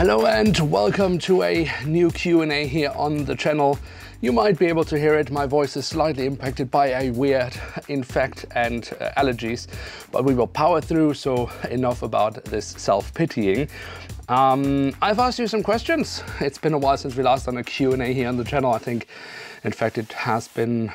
Hello and welcome to a new Q&A here on the channel. You might be able to hear it, my voice is slightly impacted by a weird infect and allergies, but we will power through, so enough about this self-pitying. I've asked you some questions. It's been a while since we last done a Q&A here on the channel. I think, in fact, it has been,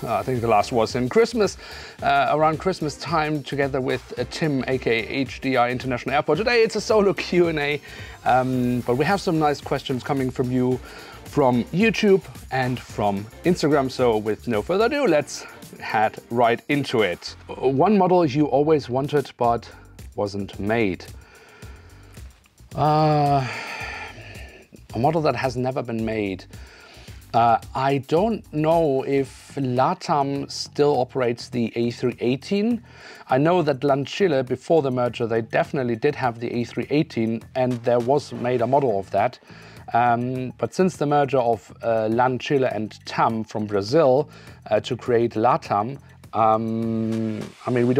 I think the last was in Christmas, around Christmas time, together with Tim, aka HDI International Airport. Today it's a solo Q&A, but we have some nice questions coming from you, from YouTube and from Instagram. So with no further ado, let's head right into it. One model you always wanted but wasn't made. A model that has never been made. I don't know if LATAM still operates the A318. I know that LAN-Chile, before the merger, they definitely did have the A318, and there was made a model of that. But since the merger of LAN-Chile and TAM from Brazil to create LATAM, I mean, we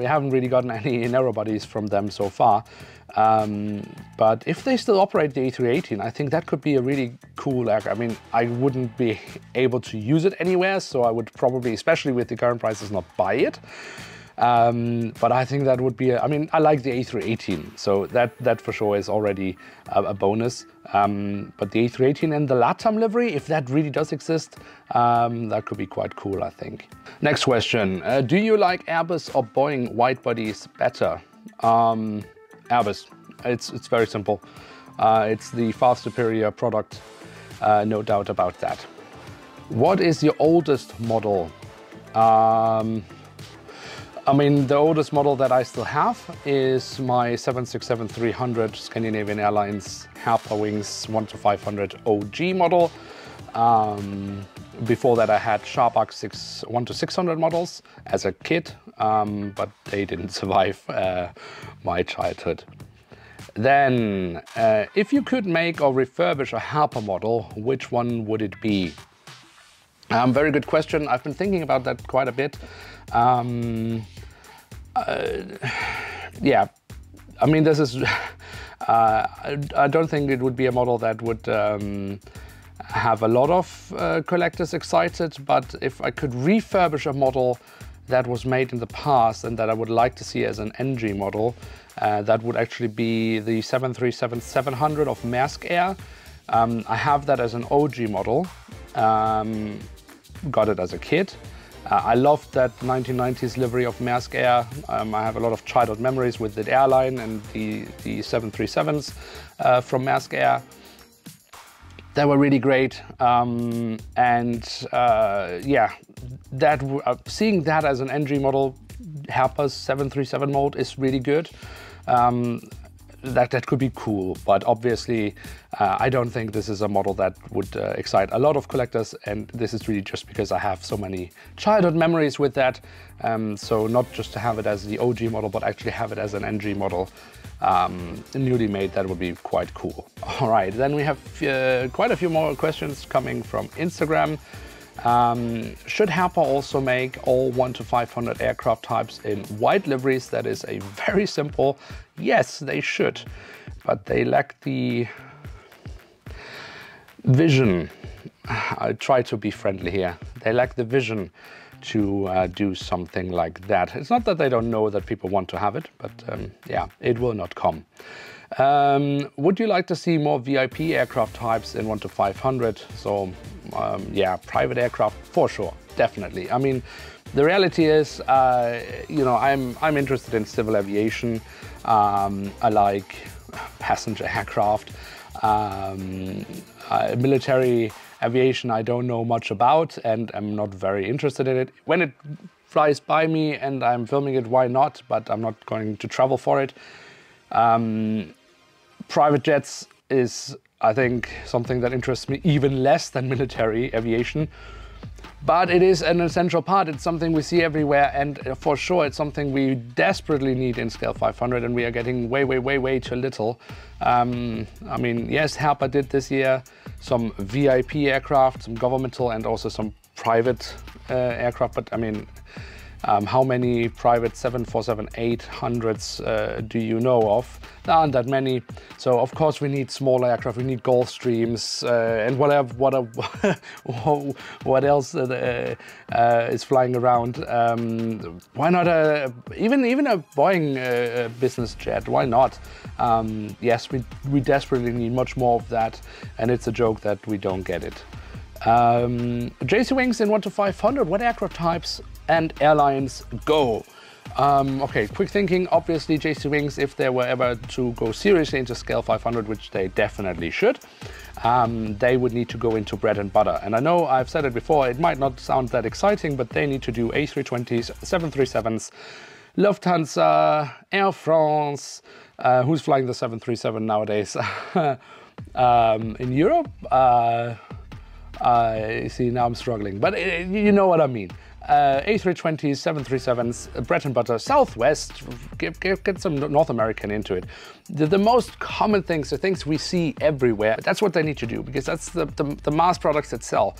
haven't really gotten any narrow bodies from them so far. But if they still operate the A318, I think that could be a really cool aircraft. I mean, I wouldn't be able to use it anywhere, so I would probably, especially with the current prices, not buy it. But I think that would be, I mean, I like the A318, so that for sure is already a bonus. But the A318 and the LATAM livery, if that really does exist, that could be quite cool, I think. Next question, do you like Airbus or Boeing wide bodies better? Airbus, it's very simple. It's the far superior product, no doubt about that. What is your oldest model? I mean, the oldest model that I still have is my 767-300 Scandinavian Airlines Halper Wings 1-500 OG model. Before that I had Sharpak 1-600 models as a kid, but they didn't survive my childhood. Then, if you could make or refurbish a Halper model, which one would it be? Very good question. I've been thinking about that quite a bit. Yeah, I mean, this is, I don't think it would be a model that would have a lot of collectors excited, but if I could refurbish a model that was made in the past and that I would like to see as an NG model, that would actually be the 737-700 of Maersk Air. I have that as an OG model, got it as a kid. I loved that 1990s livery of Maersk Air. I have a lot of childhood memories with the airline and the 737s from Maersk Air. They were really great, yeah, seeing that as an NG model, Halper's 737 mode is really good. That could be cool, but obviously I don't think this is a model that would excite a lot of collectors, and this is really just because I have so many childhood memories with that. So not just to have it as the OG model, but actually have it as an NG model, newly made. That would be quite cool. All right, then we have quite a few more questions coming from Instagram. Should Halper also make all 1-500 aircraft types in white liveries? That is a very simple yes, they should, but they lack the vision. I try to be friendly here. They lack the vision to do something like that. It's not that they don't know that people want to have it, but yeah, it will not come. Would you like to see more VIP aircraft types in 1-500? So yeah, private aircraft for sure, definitely. I mean, the reality is, you know, I'm interested in civil aviation. I like passenger aircraft. Military aviation I don't know much about, and I'm not very interested in it. When it flies by me and I'm filming it, why not? But I'm not going to travel for it. Private jets is, I think, something that interests me even less than military aviation. But it is an essential part. It's something we see everywhere, and for sure it's something we desperately need in Scale 500, and we are getting way too little. I mean, yes, Halper did this year some VIP aircraft, some governmental and also some private aircraft, but I mean, How many private 747-800s do you know of? There aren't that many. So of course we need smaller aircraft. We need Gulfstreams and whatever, what else is flying around. Why not even a Boeing business jet? Why not? Yes, we desperately need much more of that, and it's a joke that we don't get it. JC Wings in 1 to 500. What aircraft types and airlines go? Okay, quick thinking. Obviously, JC Wings, if they were ever to go seriously into scale 500, which they definitely should, they would need to go into bread and butter. And I know I've said it before, it might not sound that exciting, but they need to do A320s, 737s, Lufthansa, Air France. Who's flying the 737 nowadays? In Europe? See, now I'm struggling, but you know what I mean. A320s, 737s, bread and butter, Southwest, get some North American into it. The most common things, the things we see everywhere, that's what they need to do, because that's the mass products that sell.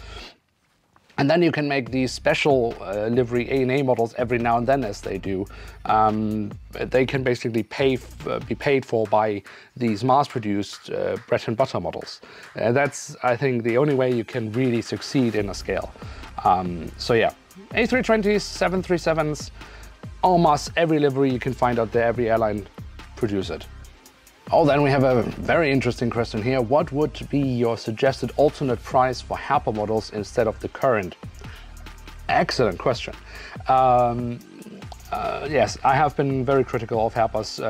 And then you can make these special livery A&A models every now and then, as they do. They can basically be paid for by these mass-produced bread and butter models. That's, I think, the only way you can really succeed in a scale. So yeah, A320s, 737s, almost every livery you can find out there, every airline produce it. Oh, then we have a very interesting question here. What would be your suggested alternate price for Halper models instead of the current? Excellent question. Yes, I have been very critical of Halper's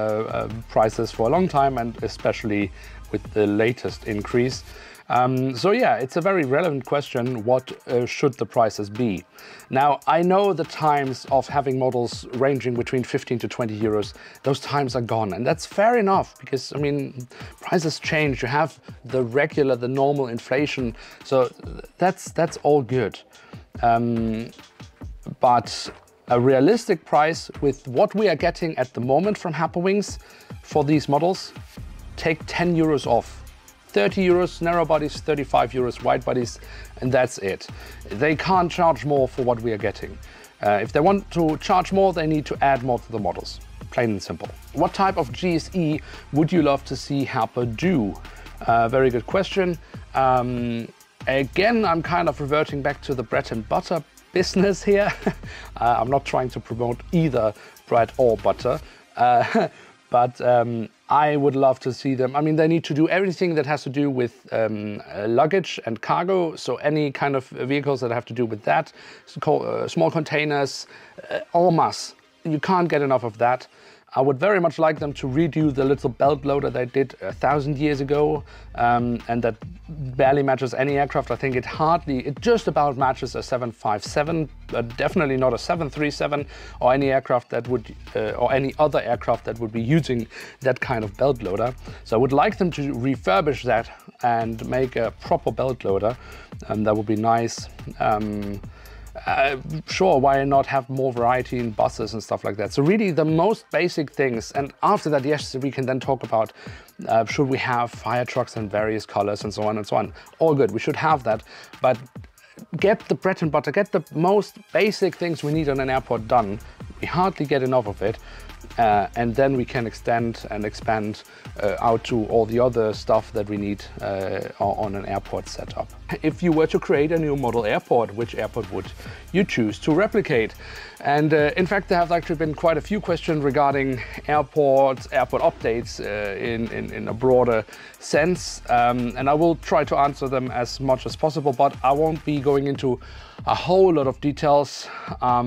prices for a long time, and especially with the latest increase. So yeah, it's a very relevant question. What should the prices be? Now, I know the times of having models ranging between 15 to 20 euros, those times are gone. And that's fair enough, because, I mean, prices change. You have the regular, the normal inflation. So that's all good. But a realistic price with what we are getting at the moment from Halper Wings for these models, take 10 euros off. 30 euros narrow bodies, 35 euros wide bodies, and that's it. They can't charge more for what we are getting. If they want to charge more, they need to add more to the models. Plain and simple. What type of GSE would you love to see Halper do? Very good question. Again, I'm kind of reverting back to the bread and butter business here. I'm not trying to promote either bread or butter. But I would love to see them. I mean, they need to do everything that has to do with luggage and cargo. So any kind of vehicles that have to do with that, small containers, en masse. You can't get enough of that. I would very much like them to redo the little belt loader they did 1,000 years ago, and that barely matches any aircraft. I think it just about matches a 757, but definitely not a 737 or any aircraft that would, or any other aircraft that would be using that kind of belt loader. So I would like them to refurbish that and make a proper belt loader, and that would be nice. Sure, why not have more variety in buses and stuff like that? So really the most basic things, and after that, yes, we can then talk about should we have fire trucks in various colors and so on and so on. All good, we should have that, but get the bread and butter, get the most basic things we need on an airport done. We hardly get enough of it. And then we can extend and expand out to all the other stuff that we need on an airport setup. If you were to create a new model airport, which airport would you choose to replicate? And in fact, there have actually been quite a few questions regarding airports, airport updates in a broader sense. And I will try to answer them as much as possible, but I won't be going into a whole lot of details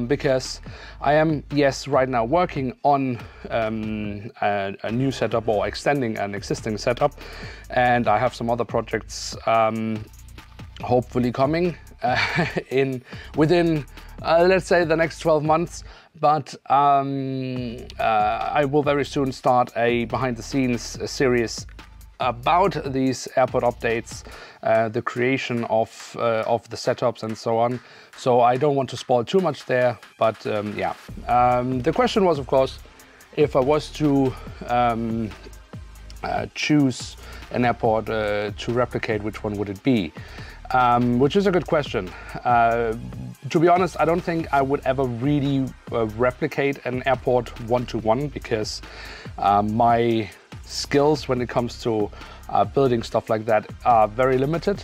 because I am, yes, right now working on a new setup or extending an existing setup, and I have some other projects hopefully coming within let's say the next 12 months, but I will very soon start a behind the scenes series about these airport updates, the creation of the setups and so on. So I don't want to spoil too much there, but yeah. The question was, of course, if I was to choose an airport to replicate, which one would it be? Which is a good question. To be honest, I don't think I would ever really replicate an airport one-to-one, because my skills when it comes to building stuff like that are very limited.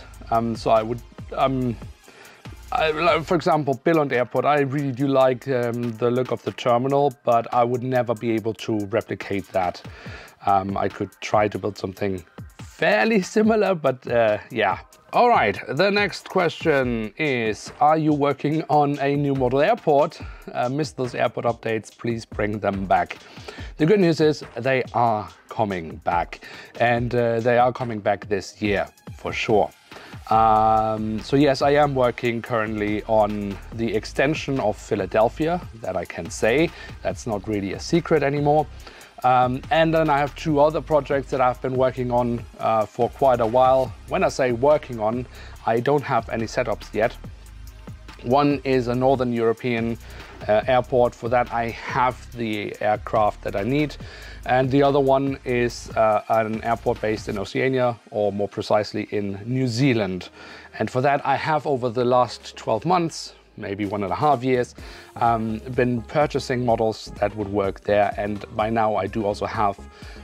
So I would, for example, Billund Airport, I really do like the look of the terminal, but I would never be able to replicate that. I could try to build something fairly similar, but yeah. All right, the next question is, are you working on a new model airport? Missed those airport updates, please bring them back. The good news is they are coming back, and they are coming back this year for sure. So yes, I am working currently on the extension of Philadelphia, that I can say. That's not really a secret anymore. And then I have two other projects that I've been working on for quite a while. When I say working on, I don't have any setups yet. One is a Northern European airport. For that, I have the aircraft that I need. And the other one is an airport based in Oceania, or more precisely in New Zealand. And for that, I have, over the last 12 months, maybe 1.5 years, been purchasing models that would work there. And by now I do also have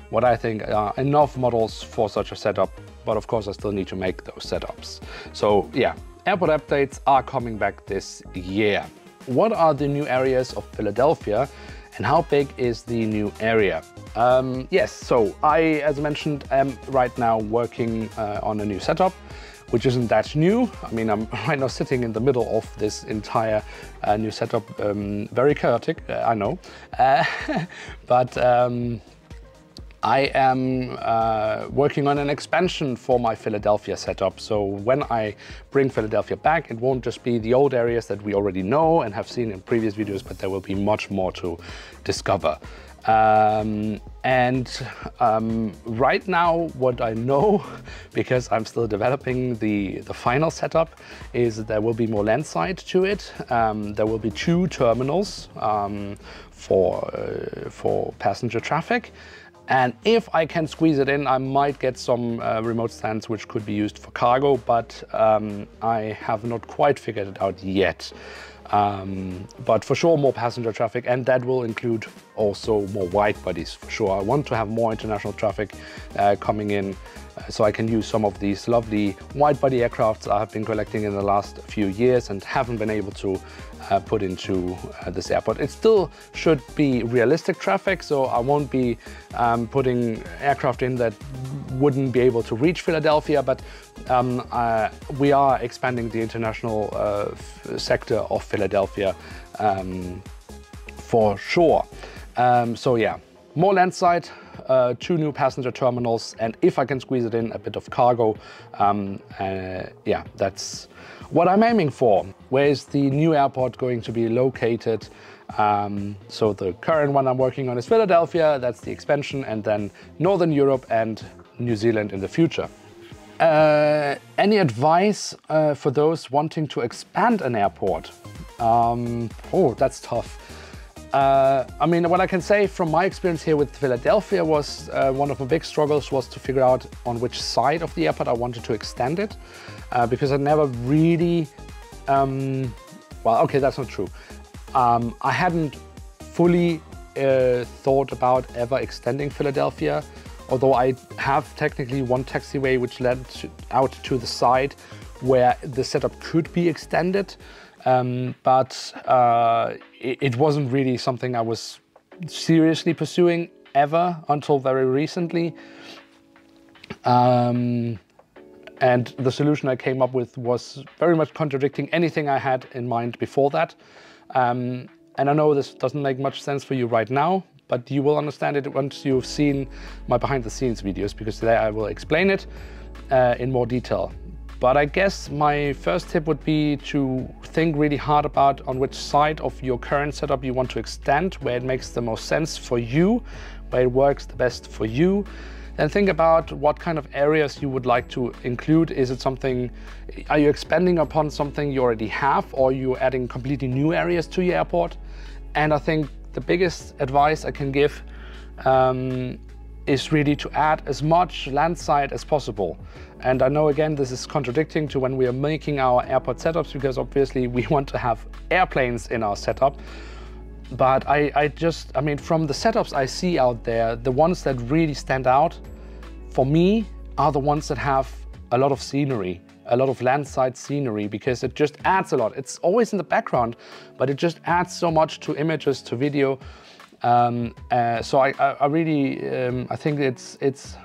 what I think are enough models for such a setup. But of course I still need to make those setups. So yeah, airport updates are coming back this year. What are the new areas of Philadelphia, and how big is the new area? Yes, so I, as I mentioned, am right now working on a new setup, which isn't that new. I mean, I'm right now sitting in the middle of this entire new setup. Very chaotic, I know. But I am working on an expansion for my Philadelphia setup. So when I bring Philadelphia back, it won't just be the old areas that we already know and have seen in previous videos, but there will be much more to discover. Right now, what I know, because I'm still developing the final setup, is that there will be more landside to it. There will be 2 terminals for passenger traffic. And if I can squeeze it in, I might get some remote stands which could be used for cargo, but I have not quite figured it out yet. But for sure more passenger traffic, and that will include also more wide bodies for sure. I want to have more international traffic coming in, so I can use some of these lovely wide body aircrafts I have been collecting in the last few years and haven't been able to put into this airport. It still should be realistic traffic, so I won't be putting aircraft in that wouldn't be able to reach Philadelphia, but we are expanding the international sector of Philadelphia for sure. So yeah, more landside, 2 new passenger terminals, and if I can squeeze it in, a bit of cargo. Yeah, that's what I'm aiming for. Where is the new airport going to be located? So the current one I'm working on is Philadelphia, that's the expansion, and then Northern Europe and New Zealand in the future. Any advice for those wanting to expand an airport? Oh, that's tough. I mean, what I can say from my experience here with Philadelphia was one of my big struggles was to figure out on which side of the airport I wanted to extend it, because I never really, well, okay, that's not true. I hadn't fully thought about ever extending Philadelphia, although I have technically one taxiway which led out to the side where the setup could be extended. But it wasn't really something I was seriously pursuing ever until very recently. And the solution I came up with was very much contradicting anything I had in mind before that. And I know this doesn't make much sense for you right now, but you will understand it once you've seen my behind the scenes videos, because there I will explain it in more detail. But I guess my first tip would be to think really hard about on which side of your current setup you want to extend, where it makes the most sense for you, where it works the best for you. Then think about what kind of areas you would like to include. Is it something, are you expanding upon something you already have, or are you adding completely new areas to your airport? And I think the biggest advice I can give is really to add as much landside as possible. And I know, again, this is contradicting to when we are making our airport setups, because obviously we want to have airplanes in our setup. But I mean, from the setups I see out there, the ones that really stand out for me are the ones that have a lot of scenery, a lot of landside scenery, because it just adds a lot. It's always in the background, but it just adds so much to images, to video. So I really, I think it's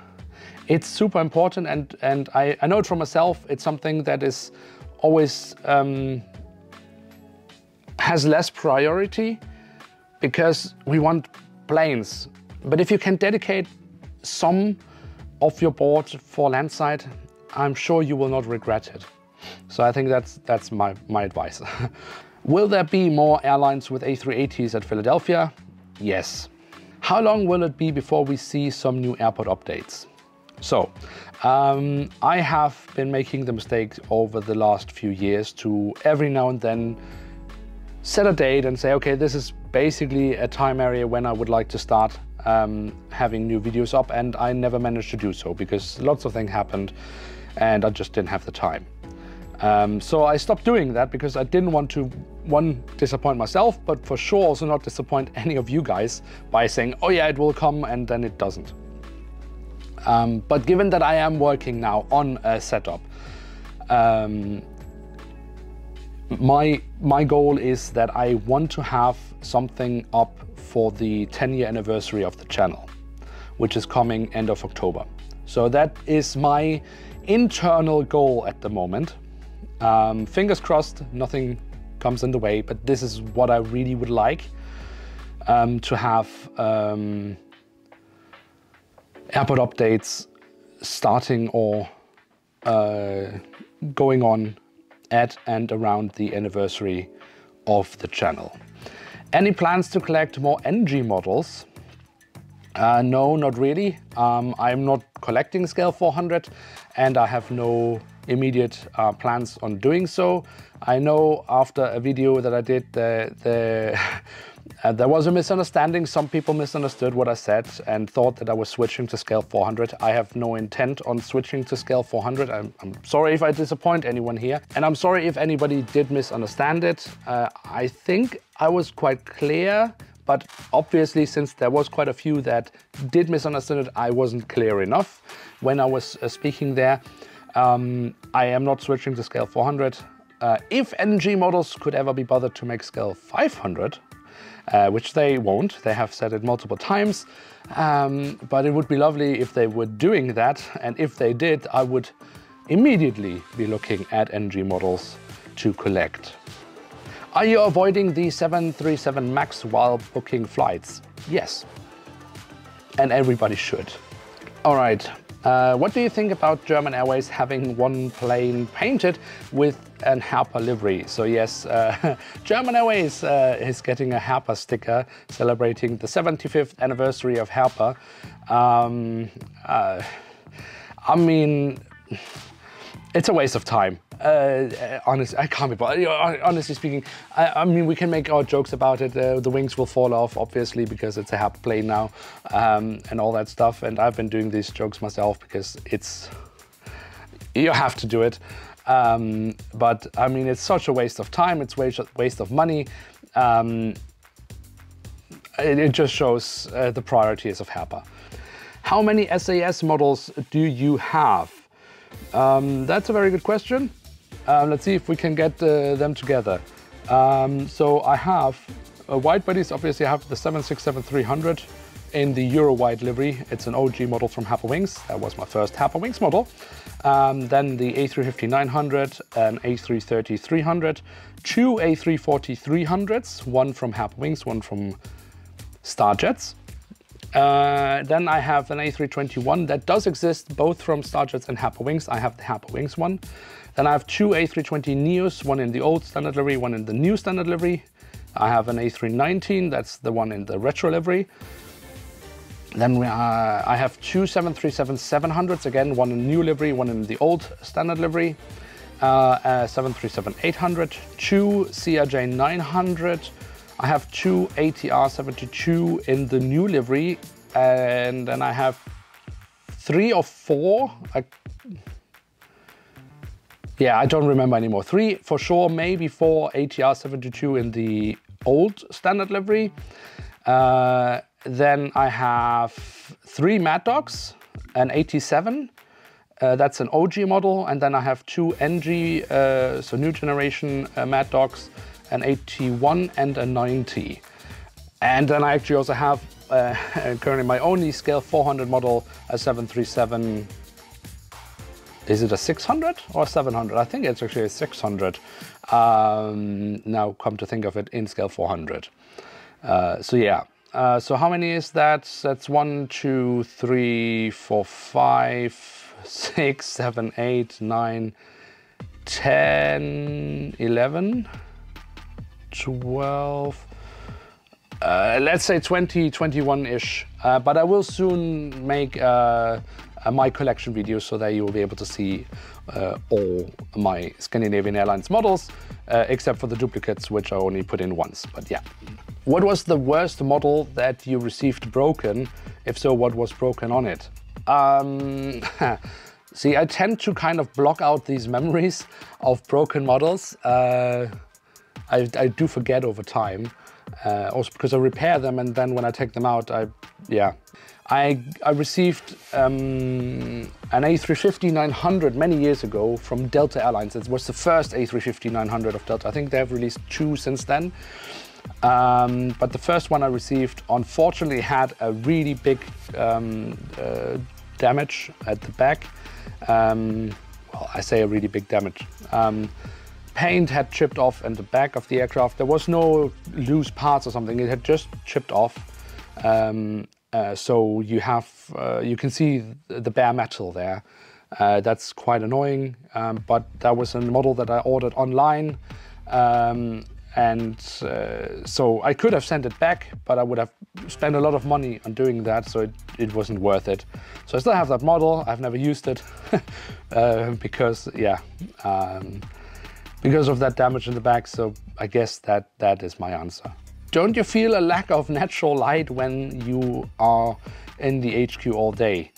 super important, and I know it for myself. It's something that is always has less priority, because we want planes. But if you can dedicate some of your board for landside, I'm sure you will not regret it. So I think that's my advice. Will there be more airlines with A380s at Philadelphia? Yes. How long will it be before we see some new airport updates? So, I have been making the mistake over the last few years to every now and then set a date and say, okay, this is basically a time area when I would like to start having new videos up, and I never managed to do so because lots of things happened and I just didn't have the time. So I stopped doing that because I didn't want to, one, disappoint myself, but for sure also not disappoint any of you guys by saying, oh yeah, it will come, and then it doesn't. But given that I am working now on a setup, my goal is that I want to have something up for the 10-year anniversary of the channel, which is coming end of October. So that is my internal goal at the moment. Fingers crossed, nothing comes in the way, but this is what I really would like to have airport updates starting or going on at and around the anniversary of the channel. Any plans to collect more NG models? No, not really. I'm not collecting Scale 400, and I have no immediate plans on doing so. I know after a video that I did, there was a misunderstanding. Some people misunderstood what I said and thought that I was switching to Scale 400. I have no intent on switching to Scale 400. I'm sorry if I disappoint anyone here, and I'm sorry if anybody did misunderstand it. I think I was quite clear, but obviously since there was quite a few that did misunderstand it, I wasn't clear enough when I was speaking there. I am not switching to Scale 400. If NG models could ever be bothered to make Scale 500, which they won't, they have said it multiple times, but it would be lovely if they were doing that, and if they did, I would immediately be looking at NG models to collect. Are you avoiding the 737 MAX while booking flights? Yes, and everybody should. All right, what do you think about German Airways having one plane painted with an Halper livery? So yes, German Airways is getting a Halper sticker celebrating the 75th anniversary of Halper. I mean, it's a waste of time. Honestly, I can't be bothered. Honestly speaking, I mean, we can make our jokes about it. The wings will fall off, obviously, because it's a Halper plane now, and all that stuff. And I've been doing these jokes myself because you have to do it. But I mean, it's such a waste of time. It's waste of money. It just shows the priorities of Halper. How many SAS models do you have? That's a very good question. Let's see if we can get them together. So I have wide bodies. Obviously I have the 767-300 in the Euro wide livery. It's an OG model from Halper Wings. That was my first Halper Wings model. Then the A350-900, an A330-300, two A340-300s, one from Halper Wings, one from Starjets. Then I have an A321 that does exist both from Starjets and Halper Wings. I have the Halper Wings one. Then I have two A320neos, one in the old standard livery, one in the new standard livery. I have an A319, that's the one in the retro livery. Then I have two 737-700s, again, one in new livery, one in the old standard livery. A 737-800, two CRJ-900. I have two ATR-72 in the new livery, and then I have 3 or 4. Yeah, I don't remember anymore. 3 for sure, maybe 4 ATR 72 in the old standard livery. Then I have 3 Mad Dogs, an 87. That's an OG model, and then I have 2 NG, so new generation Mad Dogs, an 81 and a 90. And then I actually also have currently my only scale 400 model, a 737. Is it a 600 or 700? I think it's actually a 600. Now come to think of it, in scale 400. So yeah. So how many is that? That's 1, 2, 3, 4, 5, 6, 7, 8, 9, 10, 11, 12. Let's say 20, 21-ish. But I will soon make my collection video so that you will be able to see all my Scandinavian Airlines models, except for the duplicates, which I only put in once. But yeah. What was the worst model that you received broken? If so, what was broken on it? See, I tend to kind of block out these memories of broken models. I do forget over time. Also because I repair them, and then when I take them out, I received an A350-900 many years ago from Delta Airlines. It was the first A350-900 of Delta. I think they have released 2 since then. But the first one I received, unfortunately, had a really big damage at the back. Well, I say a really big damage. Paint had chipped off in the back of the aircraft. There was no loose parts or something. It had just chipped off. So you can see the bare metal there. That's quite annoying. But that was a model that I ordered online. So I could have sent it back, but I would have spent a lot of money on doing that, so it wasn't worth it. So I still have that model. I've never used it because of that damage in the back. So I guess that is my answer. Don't you feel a lack of natural light when you are in the HQ all day?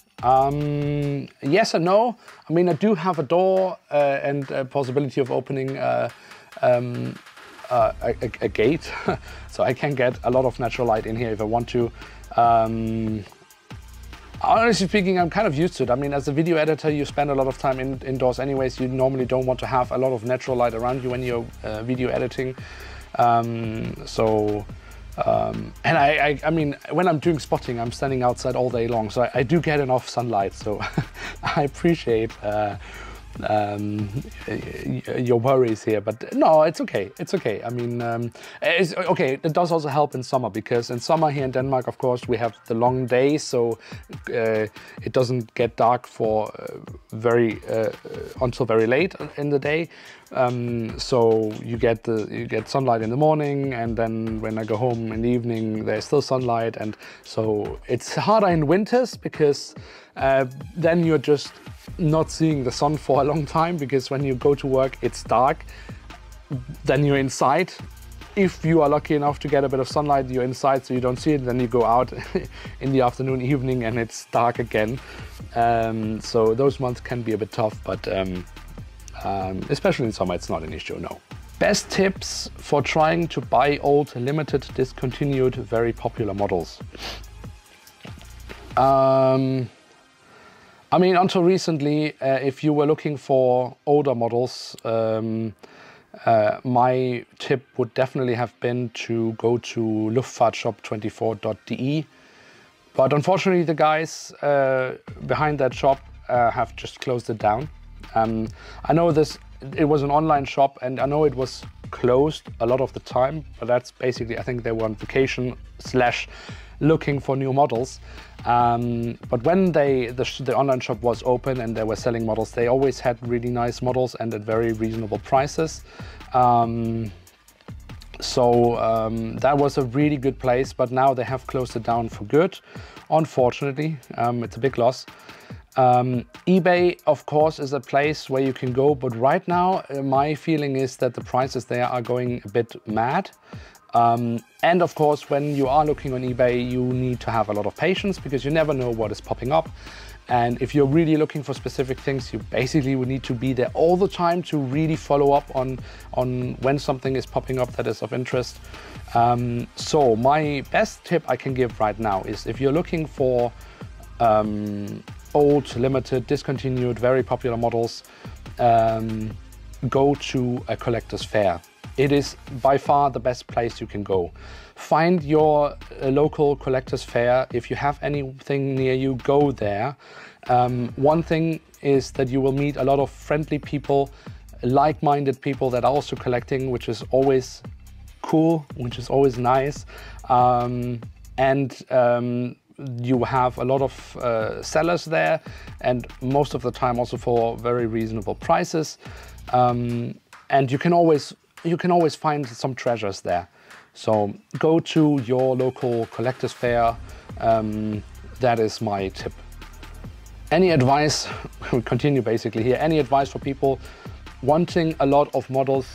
Yes and no. I mean, I do have a door and a possibility of opening a gate, so I can get a lot of natural light in here if I want to. Honestly speaking, I'm kind of used to it. I mean, as a video editor, you spend a lot of time indoors anyways. You normally don't want to have a lot of natural light around you when you're video editing. And I mean, when I'm doing spotting, I'm standing outside all day long, so I do get enough sunlight. So I appreciate your worries here, but no, it's okay. It's okay. I mean, it's okay. It does also help in summer, because in summer here in Denmark, of course, we have the long days, so it doesn't get dark for until very late in the day. So you get sunlight in the morning, and then when I go home in the evening, there's still sunlight, and so it's harder in winters because then you're just not seeing the sun for a long time, because when you go to work it's dark, then you're inside. If you are lucky enough to get a bit of sunlight, you're inside, so you don't see it. Then you go out in the afternoon, evening, and it's dark again. So those months can be a bit tough, but especially in summer, it's not an issue, no. Best tips for trying to buy old, limited, discontinued, very popular models. I mean, until recently, if you were looking for older models, my tip would definitely have been to go to luftfahrtshop24.de. But unfortunately, the guys behind that shop have just closed it down. I know it was an online shop, and I know it was closed a lot of the time, but that's basically, I think they were on vacation / looking for new models. But when the online shop was open and they were selling models, they always had really nice models and at very reasonable prices. That was a really good place, but now they have closed it down for good, unfortunately. It's a big loss. eBay, of course, is a place where you can go, but right now my feeling is that the prices there are going a bit mad. And of course, when you are looking on eBay, you need to have a lot of patience because you never know what is popping up. And if you're really looking for specific things, you basically would need to be there all the time to really follow up on when something is popping up that is of interest. So my best tip I can give right now is if you're looking for old, limited, discontinued, very popular models, go to a collector's fair. It is by far the best place you can go. Find your local collector's fair. If you have anything near you, go there. One thing is that you will meet a lot of friendly people, like-minded people that are also collecting, which is always cool, which is always nice. You have a lot of sellers there, and most of the time also for very reasonable prices. And you can always find some treasures there. So go to your local collector's fair. That is my tip. Any advice, we continue basically here, any advice for people wanting a lot of models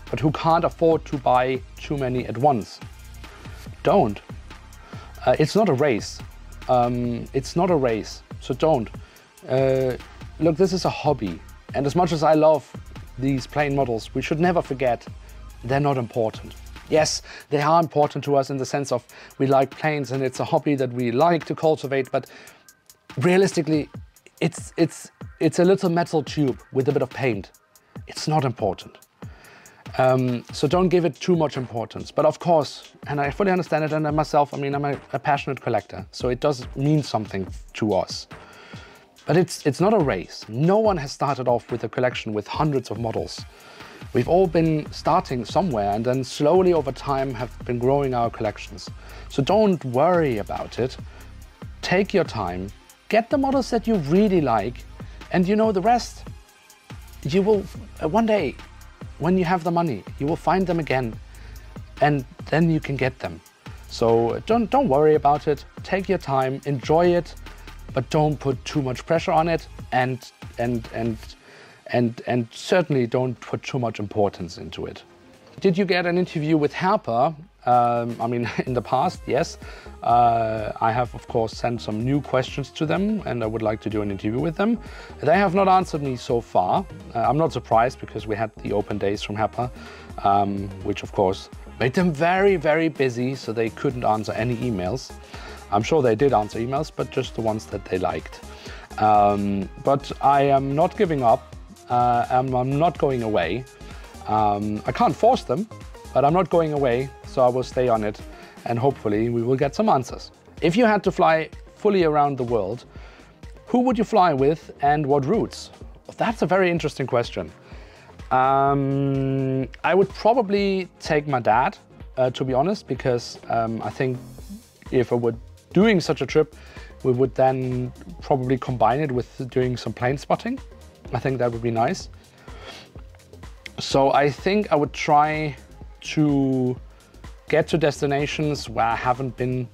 but who can't afford to buy too many at once? Don't. It's not a race. It's not a race, so don't. Look, this is a hobby. And as much as I love these plane models, we should never forget they're not important. Yes, they are important to us in the sense of we like planes and it's a hobby that we like to cultivate, but realistically, it's a little metal tube with a bit of paint. It's not important. So don't give it too much importance. But of course, and I fully understand it, and myself, I mean, I'm a passionate collector, so it does mean something to us. But it's not a race. No one has started off with a collection with hundreds of models. We've all been starting somewhere and then slowly over time have been growing our collections. So don't worry about it. Take your time, get the models that you really like, and you know the rest. You will, one day, when you have the money, you will find them again, and then you can get them. So don't worry about it. Take your time, enjoy it, but don't put too much pressure on it, and certainly don't put too much importance into it. Did you get an interview with Halper? I mean, in the past, yes. I have, of course, sent some new questions to them, and I would like to do an interview with them. They have not answered me so far. I'm not surprised because we had the open days from Halper, which, of course, made them very, very busy, so they couldn't answer any emails. I'm sure they did answer emails, but just the ones that they liked. But I am not giving up. I'm not going away. I can't force them, but I'm not going away, so I will stay on it, and hopefully we will get some answers. If you had to fly fully around the world, who would you fly with and what routes? That's a very interesting question. I would probably take my dad, to be honest, because I think if I were doing such a trip, we would then probably combine it with doing some plane spotting. I think that would be nice. So I think I would try to get to destinations where I haven't been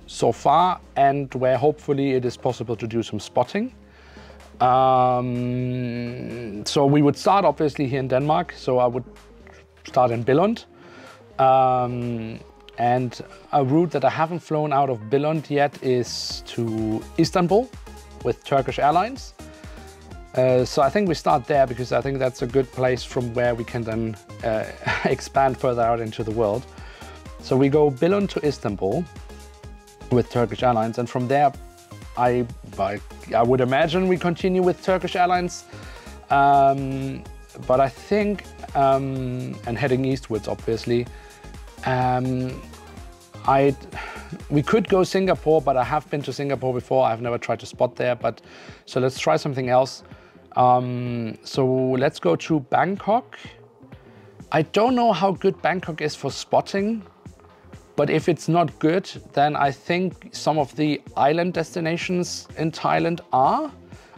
so far and where hopefully it is possible to do some spotting. So we would start obviously here in Denmark. So I would start in Billund. And a route that I haven't flown out of Billund yet is to Istanbul with Turkish Airlines. So I think we start there because I think that's a good place from where we can then expand further out into the world. So we go Billund to Istanbul with Turkish Airlines, and from there I would imagine we continue with Turkish Airlines. But I think, and heading eastwards obviously, we could go Singapore, but I have been to Singapore before. I've never tried to spot there, but so let's try something else. So let's go to Bangkok. I don't know how good Bangkok is for spotting, but if it's not good, then I think some of the island destinations in Thailand are.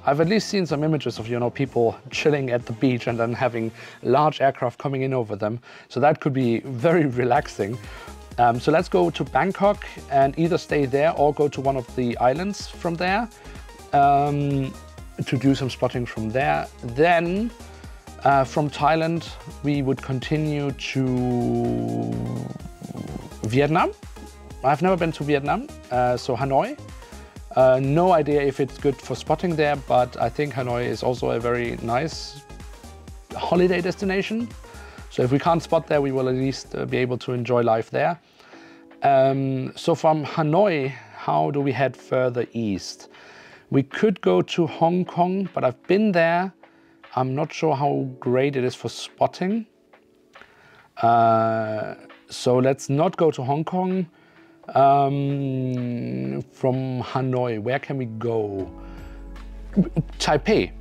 I've at least seen some images of, you know, people chilling at the beach and then having large aircraft coming in over them. So that could be very relaxing. So let's go to Bangkok and either stay there or go to one of the islands from there to do some spotting from there. Then from Thailand, we would continue to Vietnam. I've never been to Vietnam, so Hanoi. No idea if it's good for spotting there, but I think Hanoi is also a very nice holiday destination. So if we can't spot there, we will at least be able to enjoy life there. So from Hanoi, how do we head further east? We could go to Hong Kong, but I've been there. I'm not sure how great it is for spotting. So let's not go to Hong Kong. From Hanoi, where can we go? Taipei,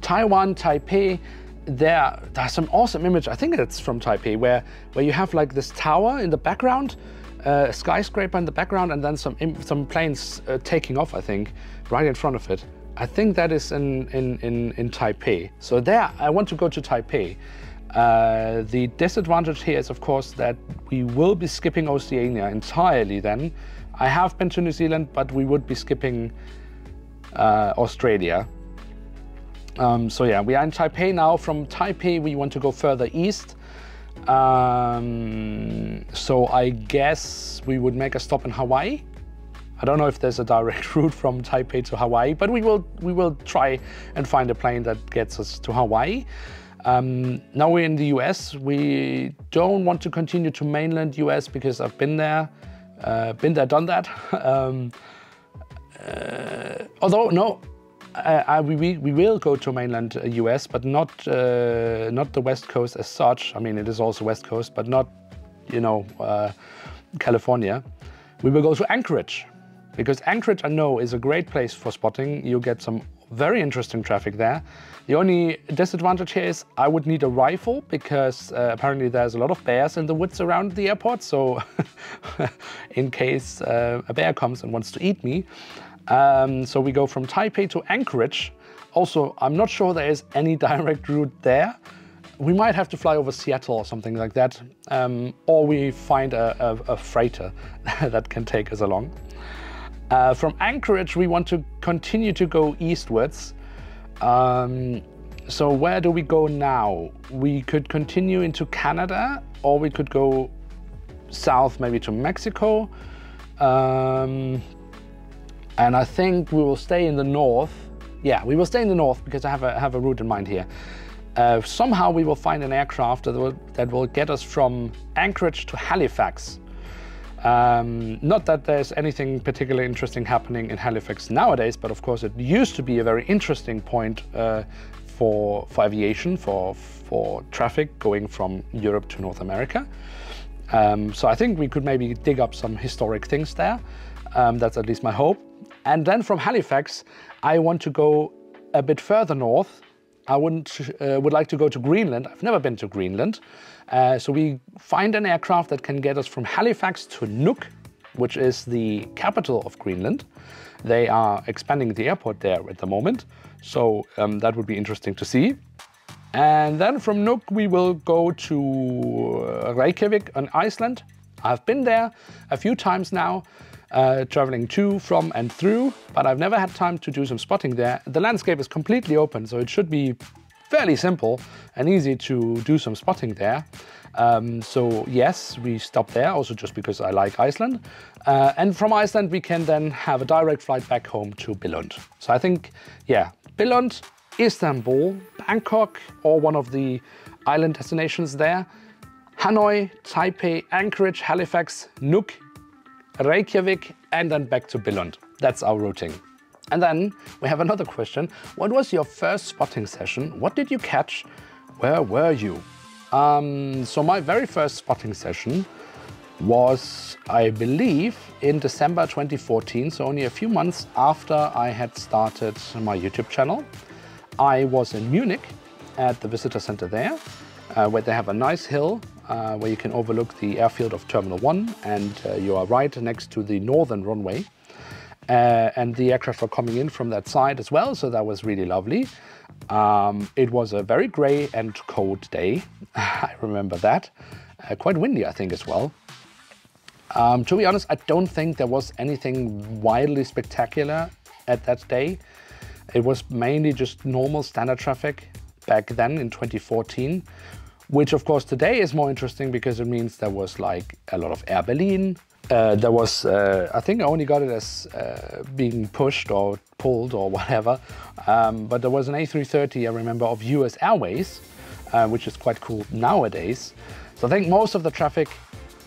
Taiwan, Taipei. There's some awesome image. I think it's from Taipei, where you have like this tower in the background, a skyscraper in the background, and then some planes taking off. I think right in front of it. I think that is in Taipei. So there, I want to go to Taipei. The disadvantage here is, of course, that we will be skipping Oceania entirely then. I have been to New Zealand, but we would be skipping Australia. So yeah, we are in Taipei now. From Taipei, we want to go further east. So I guess we would make a stop in Hawaii. I don't know if there's a direct route from Taipei to Hawaii, but we will try and find a plane that gets us to Hawaii. Now we're in the US. We don't want to continue to mainland US because I've been there, done that. Although no, we will go to mainland US, but not the West Coast as such. I mean, it is also West Coast, but not, you know, California. We will go to Anchorage, because Anchorage, I know, is a great place for spotting. You get some very interesting traffic there. The only disadvantage here is I would need a rifle, because apparently there's a lot of bears in the woods around the airport. So in case a bear comes and wants to eat me. So we go from Taipei to Anchorage. Also, I'm not sure there is any direct route there. We might have to fly over Seattle or something like that. Or we find a freighter that can take us along. From Anchorage, we want to continue to go eastwards. So where do we go now? We could continue into Canada, or we could go south, maybe to Mexico. And I think we will stay in the north. Yeah, we will stay in the north because I have a route in mind here. Somehow we will find an aircraft that will get us from Anchorage to Halifax. Not that there's anything particularly interesting happening in Halifax nowadays, but of course it used to be a very interesting point for aviation, for traffic going from Europe to North America. So I think we could maybe dig up some historic things there. That's at least my hope. And then from Halifax, I want to go a bit further north. I would like to go to Greenland. I've never been to Greenland. So we find an aircraft that can get us from Halifax to Nuuk, which is the capital of Greenland. They are expanding the airport there at the moment. So that would be interesting to see. And then from Nuuk, we will go to Reykjavik in Iceland. I've been there a few times now, traveling to, from and through, but I've never had time to do some spotting there. The landscape is completely open, so it should be fairly simple and easy to do some spotting there. So yes, we stop there, also just because I like Iceland. And from Iceland, we can then have a direct flight back home to Billund. So I think, yeah, Billund, Istanbul, Bangkok, or one of the island destinations there. Hanoi, Taipei, Anchorage, Halifax, Nuuk, Reykjavik, and then back to Billund. That's our routing. And then we have another question. What was your first spotting session? What did you catch? Where were you? So my very first spotting session was, I believe, in December 2014, so only a few months after I had started my YouTube channel. I was in Munich at the visitor center there, where they have a nice hill where you can overlook the airfield of Terminal 1, and you are right next to the northern runway. And the aircraft were coming in from that side as well, so that was really lovely. It was a very grey and cold day, I remember that. Quite windy, I think, as well. To be honest, I don't think there was anything wildly spectacular at that day. It was mainly just normal standard traffic back then in 2014. which of course today is more interesting because it means there was like a lot of Air Berlin. There was, I think I only got it as being pushed or pulled or whatever, but there was an A330, I remember, of US Airways, which is quite cool nowadays. So I think most of the traffic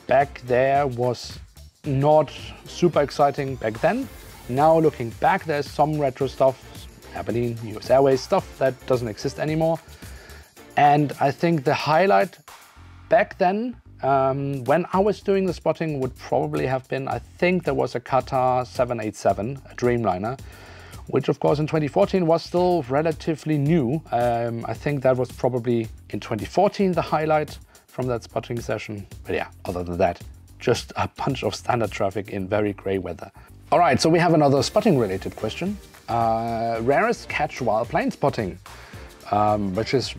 back there was not super exciting back then. Now looking back, there's some retro stuff, Air Berlin, US Airways stuff that doesn't exist anymore. And I think the highlight back then, when I was doing the spotting, would probably have been, I think there was a Qatar 787, a Dreamliner, which of course in 2014 was still relatively new. I think that was probably in 2014 the highlight from that spotting session. But yeah, other than that, just a bunch of standard traffic in very grey weather. All right, so we have another spotting related question. Rarest catch while plane spotting, which is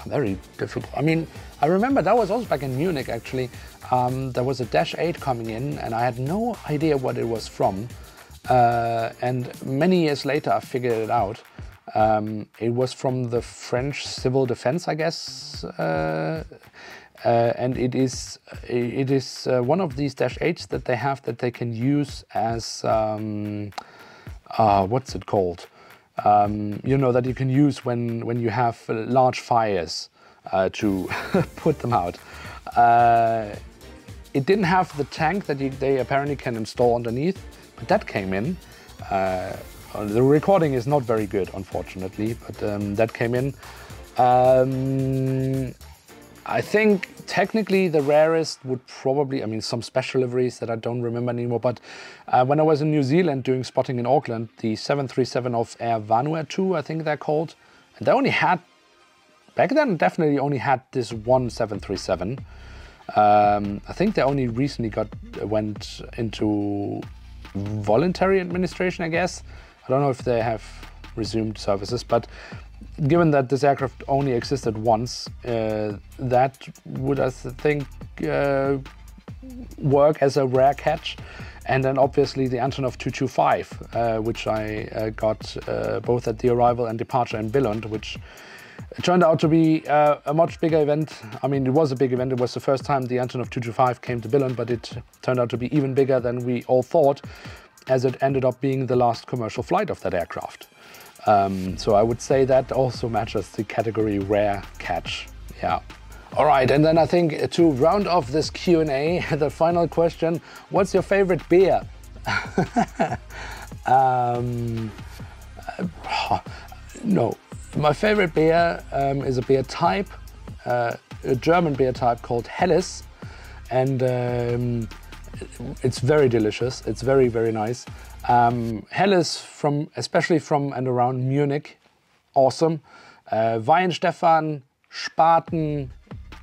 very difficult. I mean, I remember that was also back in Munich actually. There was a Dash 8 coming in and I had no idea what it was from. And many years later I figured it out. It was from the French civil defense, I guess. And it is one of these Dash 8s that they have that they can use as, what's it called? You know, that you can use when you have large fires to put them out. It didn't have the tank that they apparently can install underneath, but that came in. The recording is not very good, unfortunately, but that came in. I think technically the rarest would probably, I mean, some special liveries that I don't remember anymore, but when I was in New Zealand doing spotting in Auckland, the 737 of Air Vanuatu, I think they're called, and they only had, back then definitely only had this one 737. I think they only recently went into voluntary administration, I guess. I don't know if they have resumed services, but given that this aircraft only existed once, that would, I think, work as a rare catch. And then obviously the Antonov 225, which I got both at the arrival and departure in Billund, which turned out to be a much bigger event. I mean, it was a big event. It was the first time the Antonov 225 came to Billund, but it turned out to be even bigger than we all thought, as it ended up being the last commercial flight of that aircraft. So I would say that also matches the category rare catch. Yeah. All right, and then I think to round off this Q&A, the final question: what's your favorite beer? No, my favorite beer is a beer type, a German beer type called Helles, and it's very delicious. It's very, very nice. Helles, especially from and around Munich, awesome. Weihenstephan, Spaten,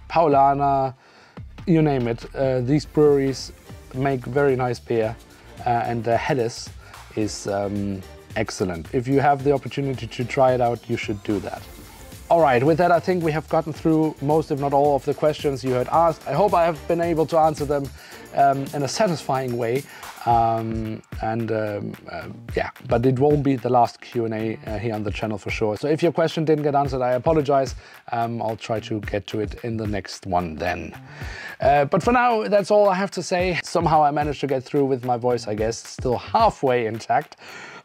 Paulaner, you name it. These breweries make very nice beer, and Helles is excellent. If you have the opportunity to try it out, you should do that. All right, with that, I think we have gotten through most, if not all, of the questions you had asked. I hope I have been able to answer them in a satisfying way. Yeah, but it won't be the last Q&A here on the channel for sure. So if your question didn't get answered, I apologize. I'll try to get to it in the next one then. But for now, that's all I have to say. Somehow I managed to get through with my voice, I guess, still halfway intact.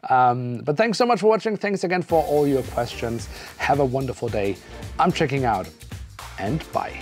But thanks so much for watching. Thanks again for all your questions. Have a wonderful day. I'm checking out, and bye.